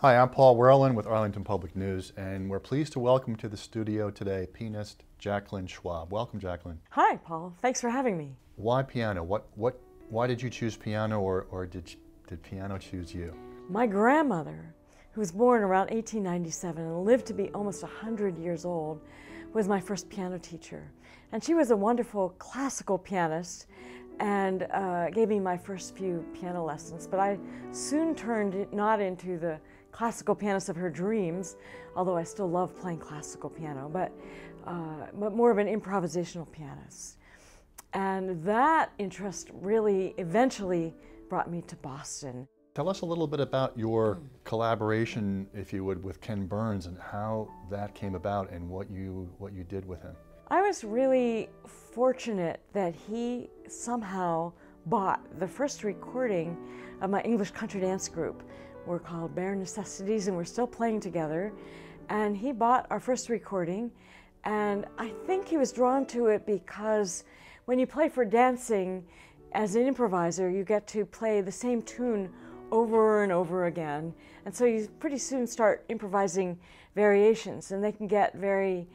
Hi, I'm Paul Wehrlin with Arlington Public News, and we're pleased to welcome to the studio today pianist Jacqueline Schwab. Welcome, Jacqueline. Hi, Paul. Thanks for having me. Why piano? Why did you choose piano, or did piano choose you? My grandmother, who was born around 1897 and lived to be almost 100 years old, was my first piano teacher. And she was a wonderful classical pianist and gave me my first few piano lessons. But I soon turned it not into the classical pianist of her dreams, although I still love playing classical piano, but more of an improvisational pianist. And that interest really eventually brought me to Boston. Tell us a little bit about your collaboration, if you would, with Ken Burns and how that came about and what you did with him. I was really fortunate that he somehow bought the first recording of my English country dance group. We're called Bare Necessities, and we're still playing together. And he bought our first recording, and I think he was drawn to it because when you play for dancing, as an improviser, you get to play the same tune over and over again. And so you pretty soon start improvising variations, and they can get very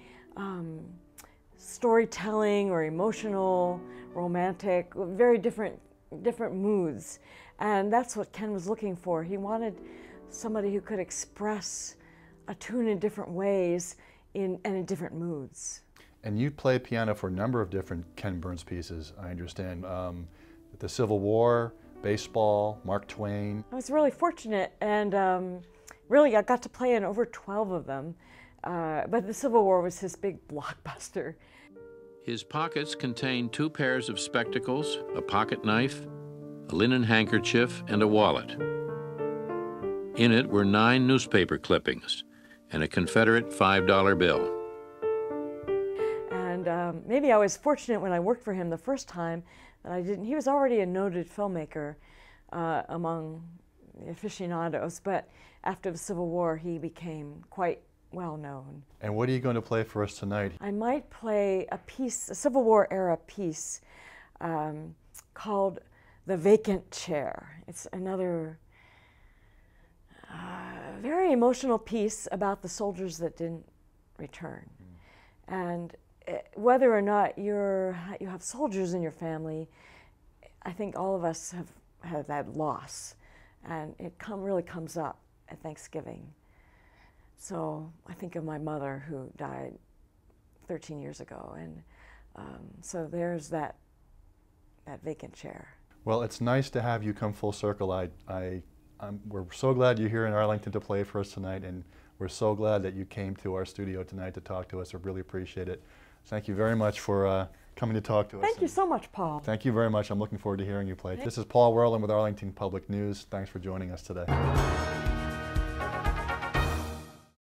storytelling or emotional, romantic, very different moods. And that's what Ken was looking for. He wanted somebody who could express a tune in different ways and in different moods. And you play piano for a number of different Ken Burns pieces, I understand. The Civil War, baseball, Mark Twain. I was really fortunate, and really I got to play in over 12 of them. But the Civil War was his big blockbuster. His pockets contained 2 pairs of spectacles, a pocket knife, a linen handkerchief, and a wallet. In it were 9 newspaper clippings and a Confederate $5 bill. And maybe I was fortunate when I worked for him the first time that I didn't. He was already a noted filmmaker among the aficionados, but after the Civil War he became quite well known. And what are you going to play for us tonight? I might play a piece, a Civil War era piece called The Vacant Chair. It's another very emotional piece about the soldiers that didn't return. And whether or not you have soldiers in your family, I think all of us have had that loss, and it really comes up at Thanksgiving. So I think of my mother who died 13 years ago, and so there's that vacant chair. Well, it's nice to have you come full circle. We're so glad you're here in Arlington to play for us tonight, and we're so glad that you came to our studio tonight to talk to us. I really appreciate it. Thank you very much for coming to talk to us. Thank you so much, Paul. Thank you very much. I'm looking forward to hearing you play. This is Paul Wehrlin with Arlington Public News. Thanks for joining us today.